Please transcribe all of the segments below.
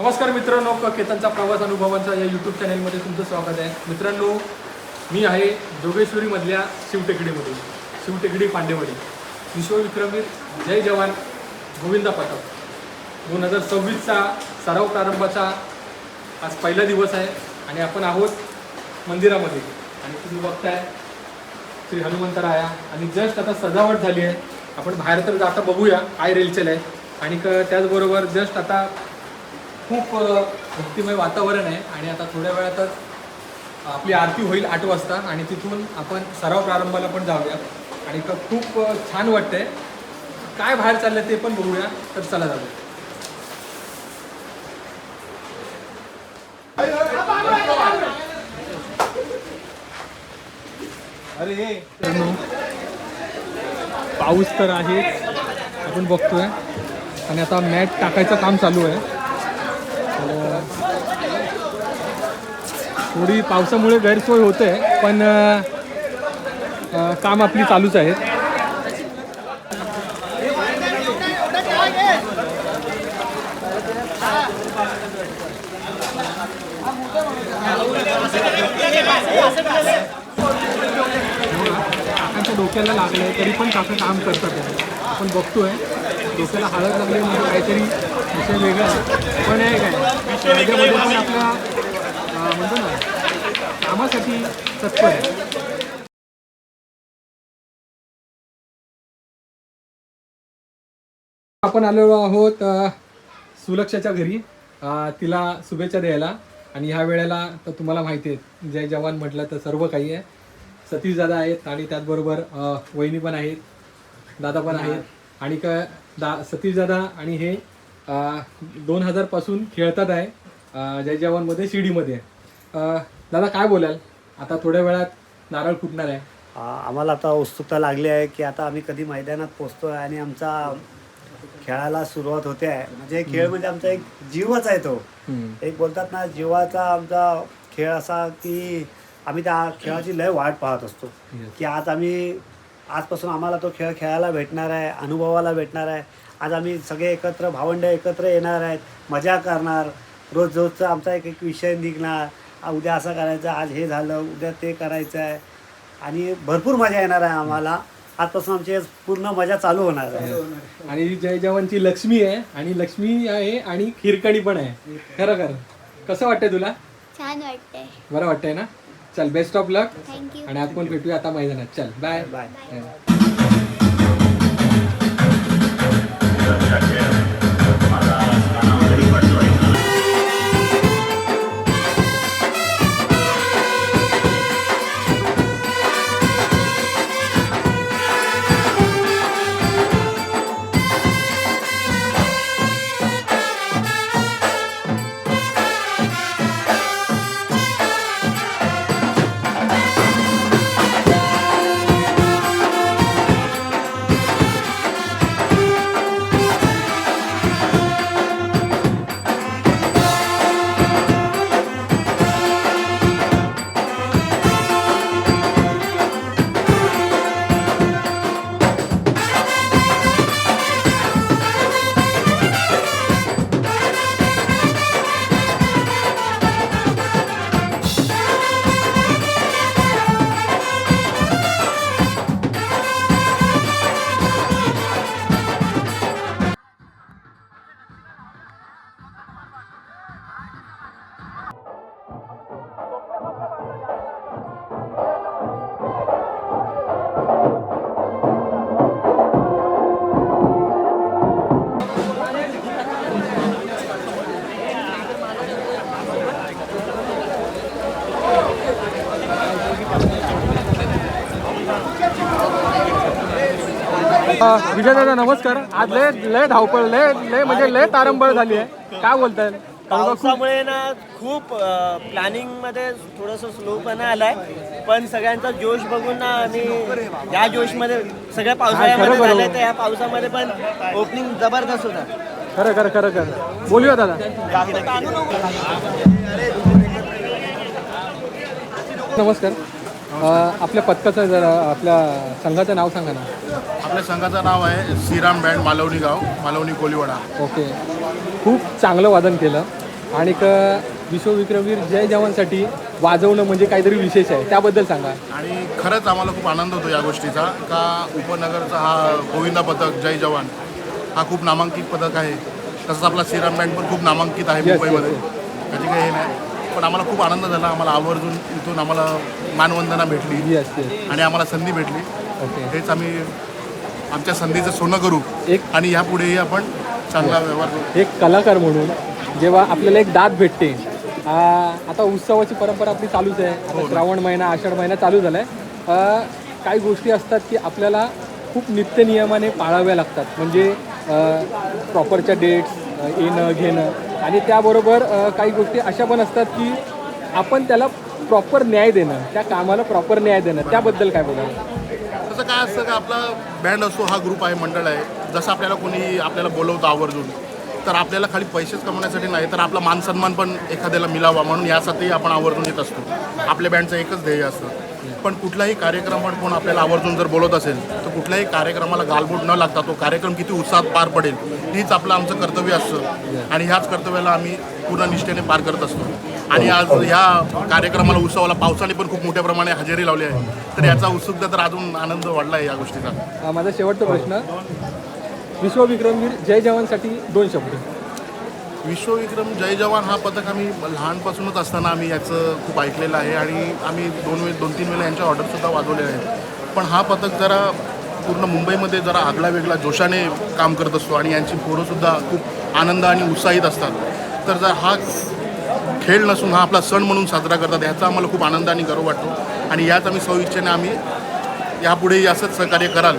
नमस्कार मित्रांनो, केतनचा प्रवास अनुभवांचा या यूट्यूब चॅनलमध्ये तुमचं स्वागत आहे. मित्रांनो, मी आहे जोगेश्वरीमधल्या शिवटेकडीमध्ये, शिवटेकडी पांडेवाडी. विश्वविक्रमी जय जवान गोविंदा पथक 2026चा सराव प्रारंभाचा आज पहिला दिवस आहे आणि आपण आहोत मंदिरामध्ये. आणि तुम्ही बघताय श्री हनुमंतराया आणि जस्ट आता सजावट झाली आहे. आपण बाहेर तर आता बघूया काय रेलचेल आहे. आणि त्याचबरोबर जस्ट आता खूप भक्तिमय वातावरण आहे आणि आता थोड्या वेळातच आपली आरती होईल 8 वाजता आणि तिथून आपण सराव प्रारंभाला पण जाऊया. आणि खूप छान वाटतंय. काय बाहेर चाललंय ते पण बघूया. तर चला जाऊया. अरे पाऊस तर आहे आपण बघतोय आणि आता मॅट टाकायचं काम चालू आहे. थोडी पावसामुळे गैरसोय होते पण काम आपली चालूच आहे. काकांच्या डोक्याला लागलंय तरी पण काका काम करतात. आपण बघतोय डोक्याला हळद लागली म्हणजे काहीतरी विषय वेगळा पण आहे. काय त्याच्यामध्ये पण आपल्या म्हणतो ना कामासाठी तत्पर आहे. आपण आलेलो आहोत सुलक्षाच्या घरी तिला शुभेच्छा द्यायला. आणि ह्या वेळेला तर तुम्हाला माहिती आहे जय जवान म्हटलं तर सर्व काही आहे. सतीश दादा आहेत आणि त्याचबरोबर वहिनी पण आहेत, दादा पण आहेत. आणि सतीश दादा आणि हे 2000 पासून खेळतात आहे जय जवानमध्ये शिडीमध्ये. दादा काय बोलाल? आता थोड्या वेळात नारळ फुटणार आहे. आम्हाला आता उत्सुकता लागली आहे की आता आम्ही कधी मैदानात पोचतो आहे आणि आमचा खेळाला सुरुवात होते आहे. म्हणजे खेळ म्हणजे आमचा एक जीवच आहे. तो एक बोलतात ना जीवाचा आमचा खेळ असा की आम्ही त्या खेळाची लय वाट पाहत असतो की आजपासून आम्हाला तो खेळ खेळायला भेटणार आहे, अनुभवाला भेटणार आहे. आज आम्ही सगळे एकत्र भावंड एकत्र येणार आहेत, मजा करणार. रोजचा आमचा एक एक विषय निघणार. उद्या असं करायचं, आज हे झालं, उद्या ते करायचं आहे आणि भरपूर मजा येणार आहे आम्हाला. आजपासून आमची पूर्ण मजा चालू होणार आहे. आणि जय जवानची लक्ष्मी आहे आणि लक्ष्मी आहे आणि खिरकणी पण आहे. खरं कसं वाटतंय तुला? छान वाटतंय. बरं वाटतंय ना? चल बेस्ट ऑफ लक. थँक्यू. आणि आपण भेटूया आता मैदानात. चल बाय बाय. विजय दादा नमस्कार. आज लय धावपळ लय म्हणजे लय तारंबळ झाली आहे. काय बोलताय? पावसामुळे ना खूप प्लॅनिंग मध्ये थोडस स्लोपणा आलाय पण सगळ्यांचा जोश बघून ना आणि या जोश मध्ये सगळ्या पावसाळ्यामध्ये झालंय तर या पावसामध्ये पण ओपनिंग जबरदस्त होता. खरं बोलूया दादा. नमस्कार. आपल्या पथकाचं जरा आपल्या संघाचं नाव सांगा ना. आपल्या संघाचं नाव आहे श्रीराम बँड मालवणी गाव, मालवणी कोलीवाडा. ओके. खूप चांगलं वादन केलं आणि विश्वविक्रमवीर जय जवानसाठी वाजवणं म्हणजे काहीतरी विशेष आहे, त्याबद्दल सांगा. आणि खरंच आम्हाला खूप आनंद होतो या गोष्टीचा का उपनगरचा हा गोविंदा पथक जय जवान हा खूप नामांकित पथक आहे. तसंच आपला श्रीराम बँड पण खूप नामांकित आहे Yes, मुंबईमध्ये. yes, त्याची काही हे नाही, पण आम्हाला खूप आनंद झाला. आम्हाला आवर्जून इथून आम्हाला मानवंदना भेटली येस येस. आणि आम्हाला संधी भेटली. ओके. हेच आम्ही आमच्या संधीचं सोनं करू एक आणि यापुढेही आपण चांगला व्यवहार करू. एक कलाकार म्हणून जेव्हा आपल्याला एक दाद भेटते, आता उत्सवाची परंपरा आपली चालूच आहे. आता श्रावण महिना, आषाढ महिना चालू झाला आहे. काही गोष्टी असतात की आपल्याला खूप नित्यनियमाने पाळाव्या लागतात, म्हणजे प्रॉपरच्या डेट्स येणं घेणं, आणि त्याबरोबर काही गोष्टी अशा पण असतात की आपण त्याला प्रॉपर न्याय देणं, त्या कामाला प्रॉपर न्याय देणं, त्याबद्दल काय बोलाल? तसं काय असतं का आपला बँड असो, हा ग्रुप आहे, मंडळ आहे, जसं आपल्याला कोणी आपल्याला बोलवतं आवर्जून, तर आपल्याला खाली पैसेच कमवण्यासाठी नाही तर आपला मानसन्मान पण एखाद्याला मिळावा म्हणून यासाठी आपण आवर्जून येत असतो. आपल्या बँडचं एकच ध्येय असतं. पण कुठलाही कार्यक्रम पण कोण आपल्याला आवर्जून जर बोलत असेल तर कुठल्याही कार्यक्रमाला गालबोट न लागता तो कार्यक्रम किती उत्साहात पार पडेल हीच आपलं आमचं कर्तव्य असतं आणि ह्याच कर्तव्याला आम्ही पूर्ण निष्ठेने पार करत असतो. आणि आज ह्या कार्यक्रमाला, उत्सवाला पावसाने पण खूप मोठ्या प्रमाणे हजेरी लावली आहे, तर याचा उत्सुकता तर अजून आनंद वाढला आहे या गोष्टीचा. माझा शेवटचा प्रश्न, विश्वविक्रमवीर जय जवानसाठी 2 शब्द. विश्वविक्रम जय जवान हा पथक आम्ही लहानपासूनच असताना आम्ही याचं खूप ऐकलेलं आहे आणि आम्ही 2-3 वेळा यांच्या ऑर्डरसुद्धा वाजवले आहेत. पण हा पथक जरा पूर्ण मुंबईमध्ये जरा आगळा वेगळा जोशाने काम करत असतो आणि यांची पोरंसुद्धा खूप आनंद आणि उत्साहित असतात. तर जर हा खेळ नसून हा आपला सण म्हणून साजरा करतात, ह्याचा आम्हाला खूप आनंद आणि गर्व वाटतो आणि याच आम्ही स्वइच्छेने आम्ही यापुढेही असंच सहकार्य कराल.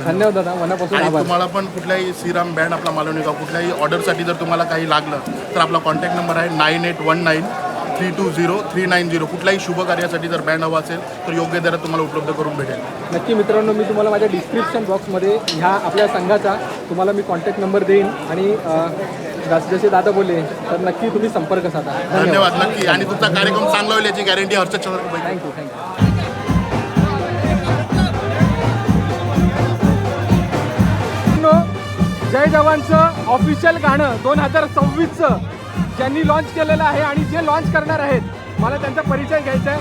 धन्यवाद दादा, मनापासून आणि आभार. तुम्हाला पण कुठल्याही श्रीराम बँड आपला मालवणी गाव कुठल्याही ऑर्डरसाठी जर तुम्हाला काही लागलं तर आपला कॉन्टॅक्ट नंबर आहे 9819320390. कुठल्याही शुभ कार्यासाठी जर बँड हवा असेल तर योग्य दरात तुम्हाला उपलब्ध करून भेटेल. नक्की मित्रांनो, मी तुम्हाला माझ्या डिस्क्रिप्शन बॉक्समध्ये ह्या आपल्या संघाचा तुम्हाला मी कॉन्टॅक्ट नंबर देईन आणि जसे दादा बोलले तर नक्की तुम्ही संपर्क साधा. धन्यवाद. नक्की. आणि तुमचा कार्यक्रम चांगला होईल याची guarantee Harshad Chandrapur. Thank you thank you. जय जवानचं ऑफिशियल गाणं 2026चं ज्यांनी लॉन्च केलेलं आहे आणि जे लॉन्च करणार आहेत, मला त्यांचा परिचय घ्यायचा आहे.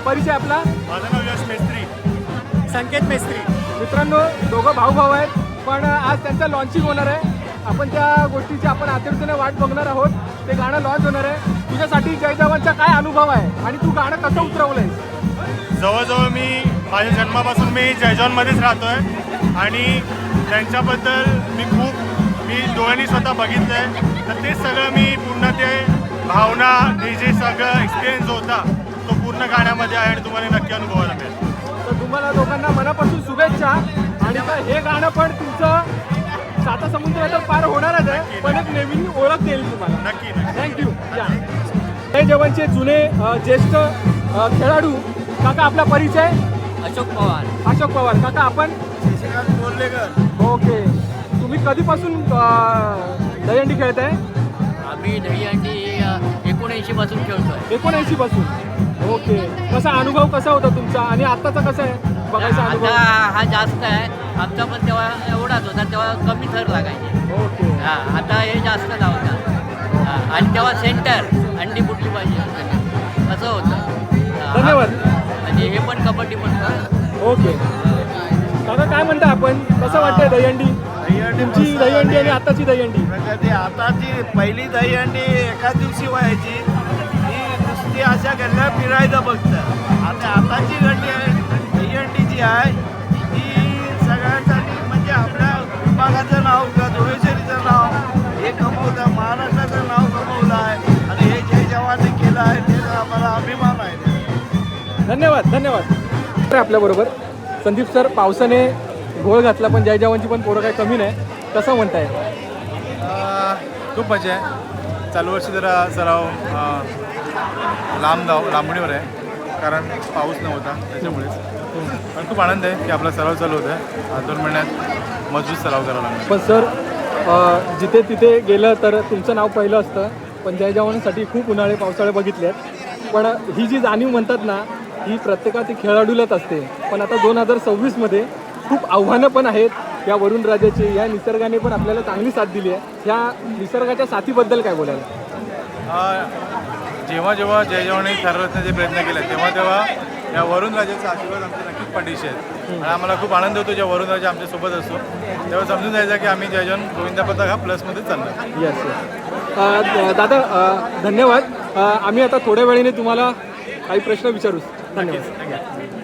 परिचय आपला? माझं नाव यश मेस्त्री. संकेत मेस्त्री. मित्रांनो, दोघं भाऊ आहेत, पण आज त्यांचं लॉन्चिंग होणार आहे. आपण त्या गोष्टीची आपण आतुरतेने वाट बघणार आहोत. ते गाणं लॉन्च होणार आहे. तुझ्यासाठी जय जवानचा काय अनुभव आहे आणि तू गाणं कसं उतरवलंय? जवळजवळ मी माझ्या जन्मापासून मी जयजॉनमध्येच राहतो आहे आणि त्यांच्याबद्दल मी डोळ्यांनी स्वतः बघितलं आहे. तर ते सगळं मी पूर्ण ते भावना, हे जे सगळं एक्सपिरियन्स होता तो पूर्ण गाण्यामध्ये आहे आणि तुम्हाला नक्की अनुभवायला मिळेल. तर तुम्हाला दोघांना मनापासून शुभेच्छा. आणि हे गाणं पण तुमचं साता समुद्र तर पार होणारच आहे, पण एक नवीन ओळख देईल तुम्हाला. नक्की. थँक्यू. जय जवानचे जुने ज्येष्ठ खेळाडू काका, आपला परिचय? अशोक पवार. अशोक पवार. काका आपण? ओके. तुम्ही कधीपासून दहीहंडी खेळताय? आम्ही दहीहंडी 79 पासून खेळतोय. 79 पासून. ओके. कसा अनुभव कसा होता तुमचा आणि आत्ताचा कसा आहे बघायचा अनुभव? आता हा जास्त आहे. आमचा पण तेव्हा एवढाच होता, तेव्हा कमी थर लागायचे. ओके. आता हे जास्त लावतात. आणि तेव्हा सेंटर अंडी फुटली पाहिजे असं होतं. धन्यवाद. आणि हे पण कबड्डी पण ओके. काका काय म्हणता आपण, कसं वाटतंय दहीहंडी? तुमची दहीहंडी आणि आताची दहीहंडी? आताची पहिली दहीहंडी एका दिवशी व्हायची, ही नुसती अशा गल्ल्या फिरायचं फक्त. आताची दहीहंडी जी आहे ती सगळ्यांसाठी म्हणजे आपल्या विभागाचं नाव किंवा जोगेश्वरीचं नाव हे कमवलं, महाराष्ट्राचं नाव कमवलं आहे आणि हे जय जवानने केलं आहे ते आम्हाला अभिमान आहे. धन्यवाद. धन्यवाद. आपल्याबरोबर संदीप सर, पावसाने घोळ घातला पण जय जवानची पण पोरं काही कमी नाही, कसं म्हणताय? खूप मजा आहे. चालू वर्षी जरा सराव लांबणीवर आहे कारण पाऊस नव्हता त्याच्यामुळेच. पण खूप आनंद आहे की आपला सराव चालू होता आहे. 2 महिन्यात मजबूत सराव करावा लागला. पण सर, जिथे तिथे गेलं तर तुमचं नाव पहिलं असतं, पण जय जवानांसाठी खूप उन्हाळे पावसाळे बघितले आहेत. पण ही जी जाणीव म्हणतात ना, ही प्रत्येकाची खेळाडूलाच असते. पण आता 2026मध्ये खूप आव्हानं पण आहेत या वरुण राजाची या निसर्गाने पण आपल्याला चांगली साथ दिली आहे. ह्या निसर्गाच्या साथीबद्दल काय बोलायला? जेव्हा जेव्हा जय जवानी ठरवण्याचे प्रयत्न केले तेव्हा या वरुण राजाचा आशीर्वाद आमचे नक्कीच पाठीशी आहेत आणि आम्हाला खूप आनंद होतो जेव्हा वरुण राजा आमच्यासोबत असतो तेव्हा समजून जायचं की आम्ही जय जवान गोविंदा पथक हा प्लसमध्ये चाललो. येस दादा धन्यवाद. आम्ही आता थोड्या वेळेने तुम्हाला काही प्रश्न विचारू. धन्यवाद.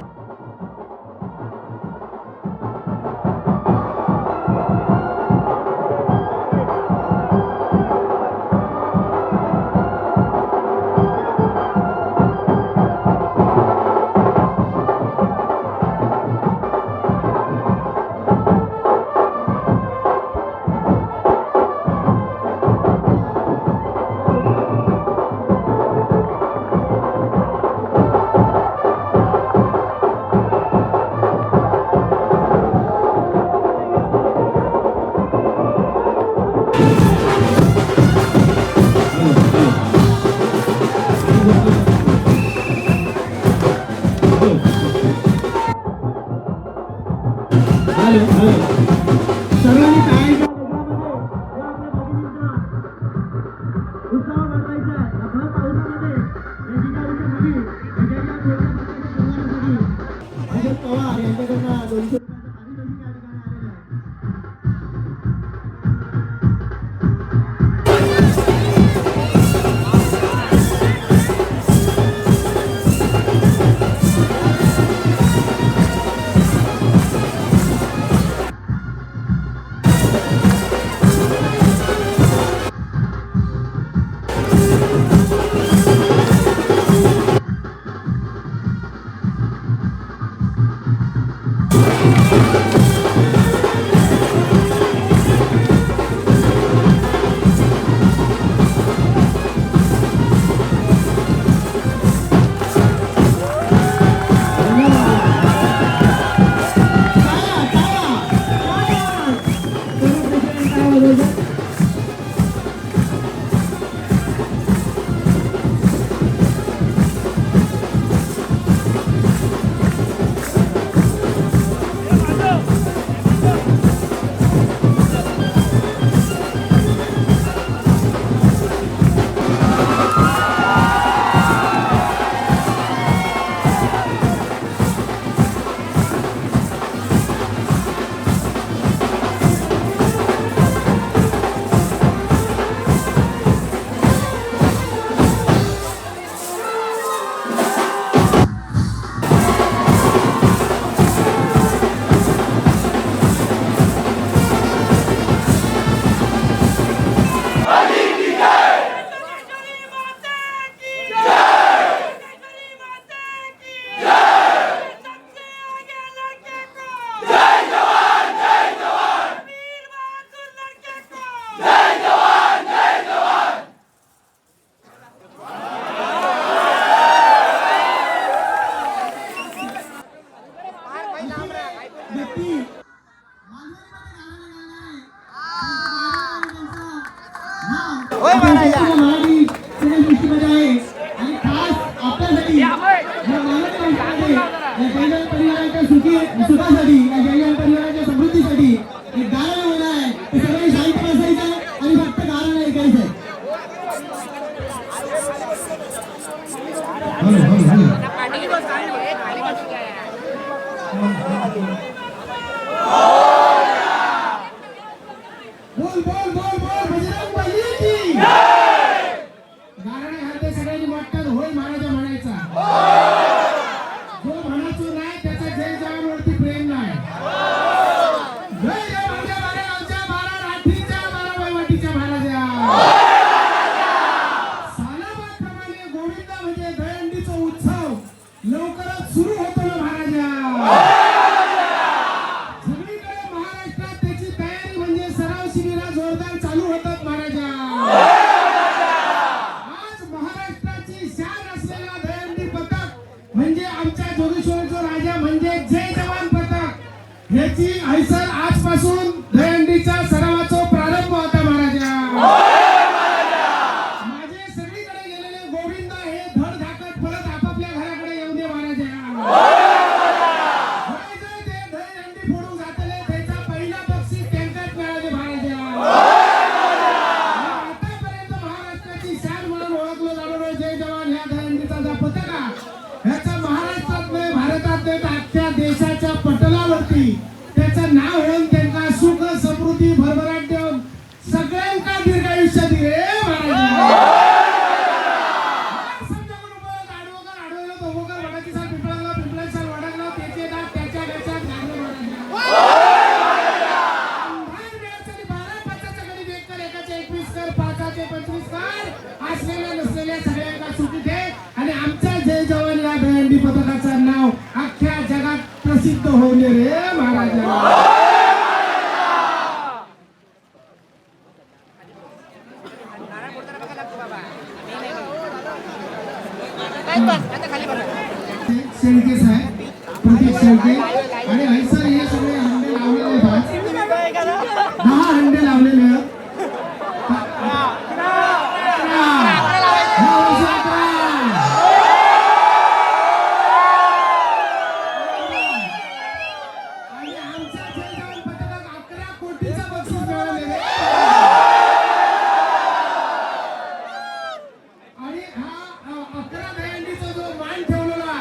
देशाच्या पटलावरती त्याचं नाव होऊन त्यांना सुख समृद्धी भरभराट देऊन सगळ्यांना दीर्घायुष्य दिले महाराज. असलेल्या नसलेल्या सगळ्यांना सुखी ठे आणि आमच्या जय जवान या दहीहंडी पथकाचं नाव अख्ख्या जगात प्रसिद्ध होऊन रे महाराज. शेळके साहेब, प्रतीक शेळके आणि ऐसर हे सगळे हंडे लावलेले आहेत. 10 हंडे लावलेले आहेत. आणि आमच्या जय जवान पथकात 11 कोटीचं बक्षीस मिळालेलं आहे. आणि हा 11 दहीहंडीचा जो मान ठेवलेला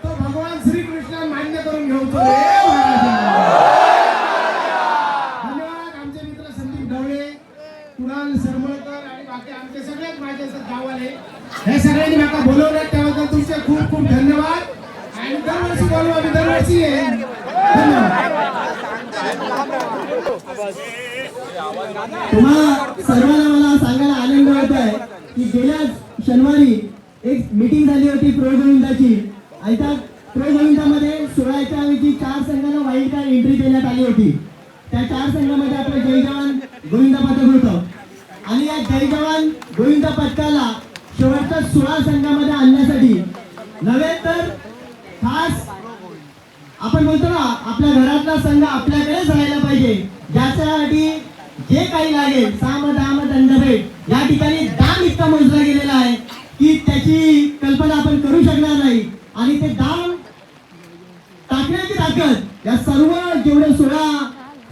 तो भगवान श्रीकृष्ण मान्य करून घेऊन धन्यवाद. आमचे मित्र संदीप ढवळे, कुणाल सरमळकर आणि बाकी आमचे सगळ्यात माझे गावाले हे सगळ्यांनी मला बोलवलं त्याबद्दल तुमचे खूप खूप धन्यवाद. आणि दरवर्षी बोलू आम्ही दरवर्षी धन्यवाद. तुम्हा सर्वांना मला सांगायला आनंद होत आहे की गेल्या शनिवारी एक मीटिंग झाली होती प्रो गोविंदाची आणि त्या प्रो गोविंदामध्ये 16च्या ऐवजी 4 संघांना वाईल्ड कार्ड एंट्री देण्यात आली होती. त्या 4 संघामध्ये आपलं जय जवान गोविंदा पथक होतं आणि या जय जवान गोविंदा पथकाला शेवटच्या 16 संघामध्ये आणण्यासाठी नव्हे तर खास आपण बोलतो ना आपल्या घरातला संघ आपल्याकडेच राहायला पाहिजे, ज्याच्यासाठी जे काही लागेल साम दाम दंडभेट या ठिकाणी दाम इतका मोजला गेलेला आहे की त्याची कल्पना आपण करू शकणार नाही. आणि ते दाम टाकण्याची ताकद या सर्व जेवढे 16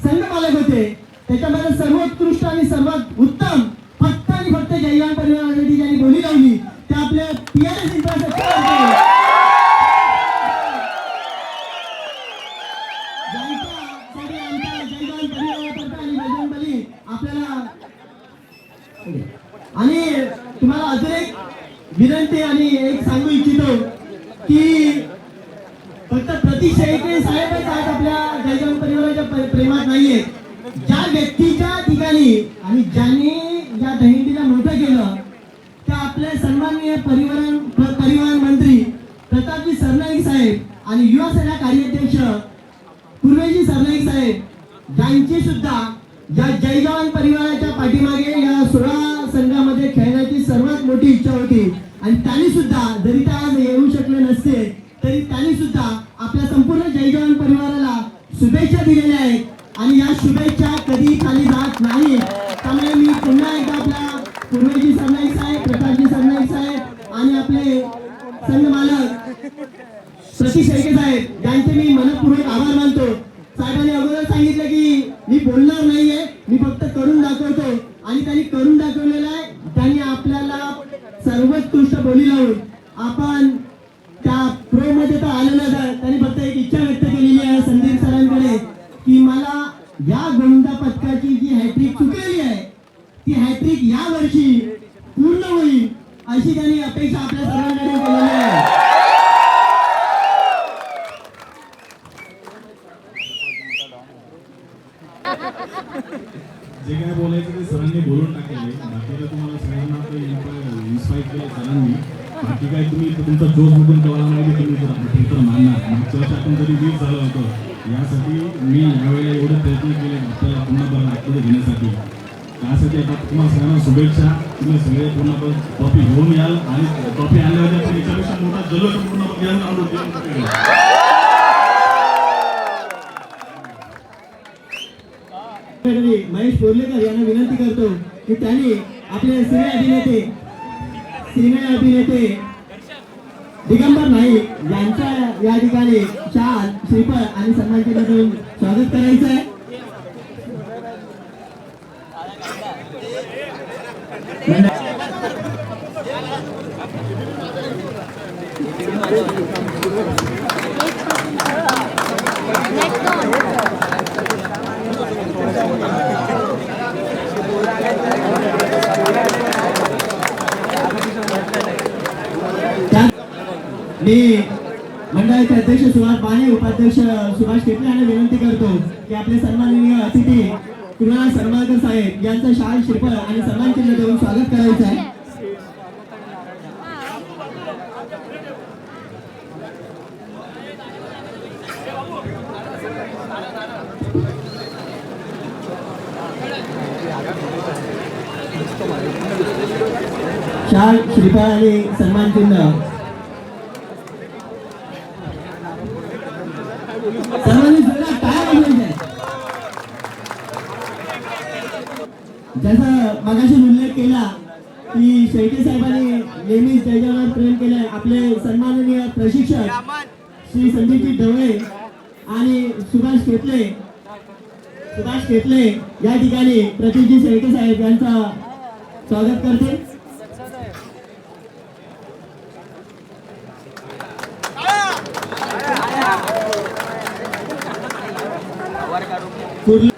संघ मालक होते त्याच्यामध्ये सर्वोत्कृष्ट आणि सर्वात उत्तम फक्त आणि फक्त जय जवान परिवारासाठी ज्यांनी बोली लावली ते आपल्या PRS इन्फ्रास्ट्रक्चर आपल्याला. आणि तुम्हाला अजून एक विनंती आणि एक सांगू इच्छितो की फक्त प्रतीक शेळके साहेबच आज आपल्या जय जवान परिवाराच्या प्रेमात नाहीये. ज्या व्यक्तीच्या ठिकाणी आणि ज्यांनी या दहीहंडीला मोठं केलं त्या आपले सन्माननीय परिवहन मंत्री प्रतापजी सरनाईक साहेब आणि युवा सेना कार्याध्यक्ष पूर्वेजी सरनाईक साहेब यांची सुद्धा या जय जवान परिवाराच्या पाठीमागे या 16 संघामध्ये खेळण्याची सर्वात मोठी इच्छा होती. आणि त्यांनी सुद्धा जरी ते आज येऊ शकले नसते तरी त्यांनी सुद्धा आपल्या संपूर्ण जय जवान परिवाराला शुभेच्छा दिलेल्या आहेत आणि या शुभेच्छा कधी खाली जात नाही. त्यामुळे मी पुन्हा एकदा आपल्या पूर्वेजी सरनाईक साहेब, प्रतापजी सरनाईक साहेब आणि आपले संघ मालक प्रतीक शेळके साहेब यांचे मी मनपूर्वक आभार मानतो. साहेबांनी अगोदर सांगितलं की मी बोलणार नाहीये, मी फक्त करून दाखवतो आणि त्यांनी करून दाखवलेलं आहे. त्यांनी आपल्याला सर्वोत्कृष्ट बोली लावून आपण त्या प्रो मध्ये तर आलेलं आहे. त्यांनी फक्त एक इच्छा व्यक्त केलेली आहे संदीप सरांकडे की मला या गोविंदा पथकाची जी हॅट्रिक चुकलेली आहे ती हॅट्रिक या वर्षी पूर्ण होईल अशी त्यांनी अपेक्षा आपल्या सर्वांकडे केलेली आहे. जे काय बोलायचं ते सरांनी बोलून टाकलेले. बाकीला तुम्हाला सगळ्यांना इन्स्पायर केलं सरांनी. बाकी काय तुम्ही तुमचा जोश बघून कळला नाही की तुम्ही तर मानणार. मागच्या वर्षी आपण जरी वीज झालं होतं यासाठी मी यावेळेला एवढे प्रयत्न केले आपल्याला पुन्हा परत आतमध्ये घेण्यासाठी. त्यासाठी आता तुम्हाला सगळ्यांना शुभेच्छा. तुम्ही सगळे पुन्हा ट्रॉफी घेऊन याल आणि ट्रॉफी आणल्यावर आपण याच्यापेक्षा मोठा जल्लोष पूर्ण घेऊन आणू. महेश बोर्लेकर यांना विनंती करतो की त्यांनी आपले सिने अभिनेते दिगंबर नाईक यांच्या या ठिकाणी शाल, श्रीफळ आणि सन्मानचिन्ह देऊन स्वागत करायचं आहे. मी मंडळाचे अध्यक्ष सुभाष बाणे, उपाध्यक्ष सुभाष केपले यांना विनंती करतो की आपले सन्माननीय अतिथी कृणाल सरमाळकर साहेब यांचं शाल श्रीफळ आणि सन्मान चिन्ह देऊन स्वागत करायचं आहे. शाल श्रीफळ आणि सन्मान चिन्ह सर्वांनी जोरात टाळ्या वाजवायच्या. जसं मगाशी उल्लेख केला की शेळके साहेबांनी नेहमीच जय जवानात प्रेम केलंय. आपले सन्माननीय प्रशिक्षक श्री संदीपजी ढवळे आणि सुभाष केतले या ठिकाणी प्रतीकजी शेळके साहेब यांचा स्वागत करते. कुर्ला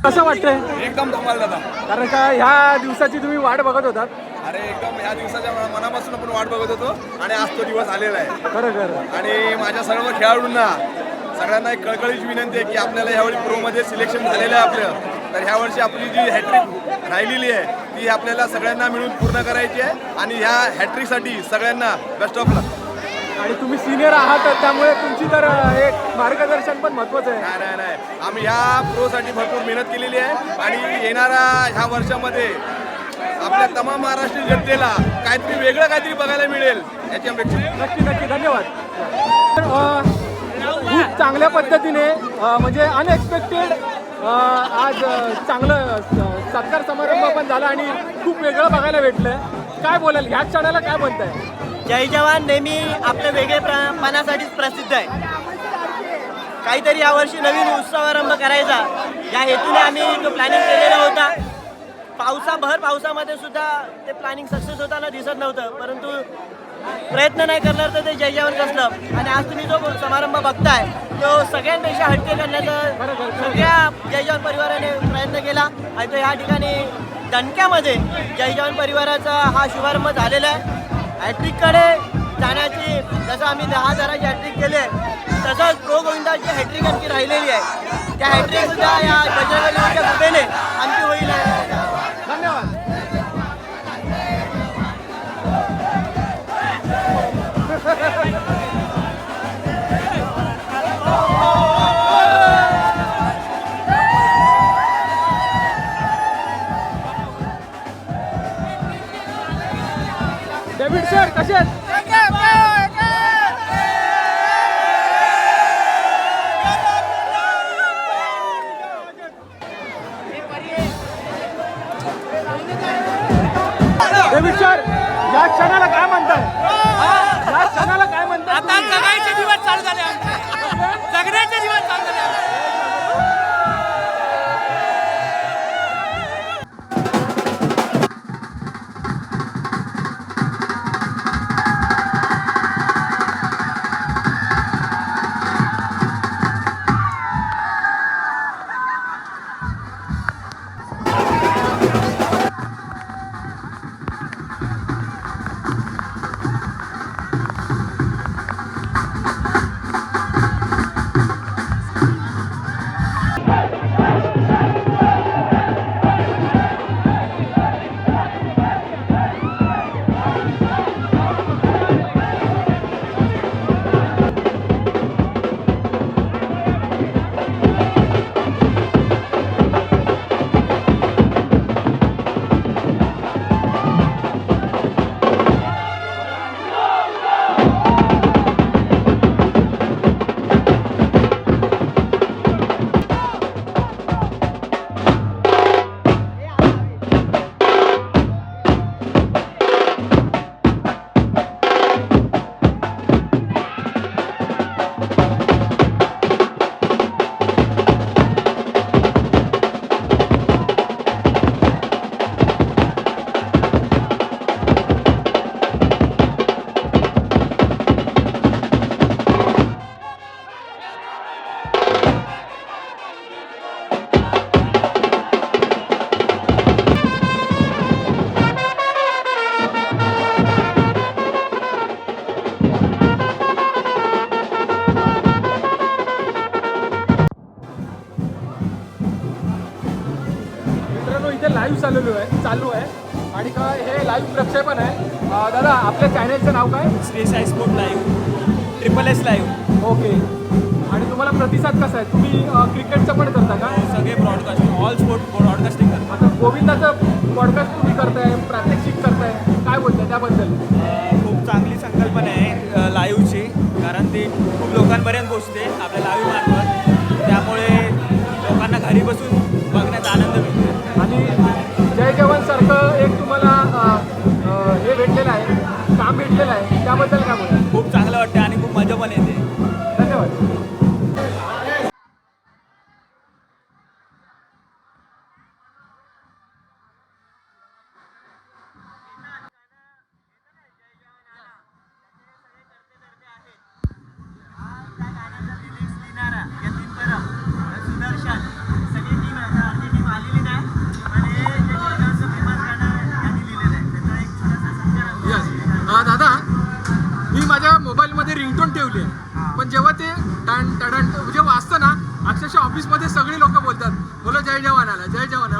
कसं वाटतंय? एकदम धमाल दादा. कारण का ह्या दिवसाची तुम्ही वाट बघत होतात? अरे एकदम ह्या दिवसाच्या मनापासून आपण वाट बघत होतो आणि आज तो दिवस आलेला आहे. खरं. आणि माझ्या सर्व खेळाडूंना सगळ्यांना एक कळकळीची विनंती आहे की आपल्याला यावेळी प्रोमध्ये सिलेक्शन झालेलं आहे आपलं. तर ह्या वर्षी आपली जी हॅट्रिक राहिलेली आहे ती आपल्याला सगळ्यांना मिळून पूर्ण करायची आहे आणि ह्या हॅट्रिकसाठी सगळ्यांना बेस्ट ऑफ लक. आणि तुम्ही सिनियर आहात त्यामुळे तुमची तर एक मार्गदर्शन पण महत्वाचं आहे. नाही आम्ही ह्या प्रोसाठी भरपूर मेहनत केलेली आहे आणि येणाऱ्या ह्या वर्षामध्ये आपल्या तमाम महाराष्ट्रीय जनतेला काहीतरी बघायला मिळेल याची अपेक्षा. नक्की धन्यवाद. खूप चांगल्या पद्धतीने म्हणजे अनएक्सपेक्टेड आज चांगलं सत्कार समारंभ पण झाला आणि खूप वेगळं बघायला भेटलं. काय बोलाल ह्या क्षणाला, काय म्हणताय? जय जवान नेहमी आपल्या वेगळेपणासाठीच प्रसिद्ध आहे. काहीतरी यावर्षी नवीन उत्सवारंभ करायचा या हेतूने आम्ही तो प्लॅनिंग केलेला होता. भर पावसामध्ये सुद्धा ते प्लॅनिंग सक्सेस होताना दिसत नव्हतं, परंतु प्रयत्न नाही करणार तर ते जय जवान कसलं. आणि आज तुम्ही जो समारंभ बघताय तो सगळ्यांपेक्षा हटके करण्याचा सगळ्या जय जवान परिवाराने प्रयत्न केला आणि तो ह्या ठिकाणी दणक्यामध्ये जय जवान परिवाराचा हा शुभारंभ झालेला आहे. हॅट्रिककडे जाण्याची जसं आम्ही 10,000ची हॅट्रिक केले तसंच प्रो गोविंदाची हॅट्रिक आमची राहिलेली आहे. त्या हॅट्रिक सुद्धा या बजरंगबलीच्या कृपेने आमची होईल. धन्यवाद. डेव्हिड सर कसे आहेत? डेव्हिड सर या क्षणाला काय म्हणताय? या क्षणाला काय म्हणताय? आता जगायचे दिवस चालू झाले आमचे. जगण्याचे दिवस चालू झाले. आहे आणि काय हे लाईव्ह प्रक्षेपण आहे. दादा आपल्या चॅनलचं नाव काय? Shri Sai sport live SSS live. Okay. आणि तुम्हाला प्रतिसाद कसा आहे? तुम्ही क्रिकेटचं पण करता का? सगळे ब्रॉडकास्टिंग ऑल स्पोर्ट ब्रॉडकास्टिंग करतात. आता गोविंदाचं पॉडकास्ट तुम्ही करताय, प्रात्यक्षिक करताय, काय बोलताय त्याबद्दल? खूप चांगली संकल्पना आहे लाईव्हची, कारण ती खूप लोकांपर्यंत पोहोचते आपल्या लाईव्ह मार्फत. त्यामुळे लोकांना घरी बसून बघण्याचा आनंद मिळतो. आणि जय जवानसारखं एक तुम्हाला हे भेटलेलं आहे, काम भेटलेलं आहे, त्याबद्दल काय बोलता? खूप चांगलं वाटतं आणि खूप मजा पण येते. धन्यवाद. दादा मी माझ्या मोबाईलमध्ये रिंगटोन ठेवली आहे, पण जेव्हा ते टाण टाण म्हणजे वाजतं ना, अक्षरशः ऑफिसमध्ये सगळी लोक बोलतात बोलो जय जवान आला, जय जवान आला.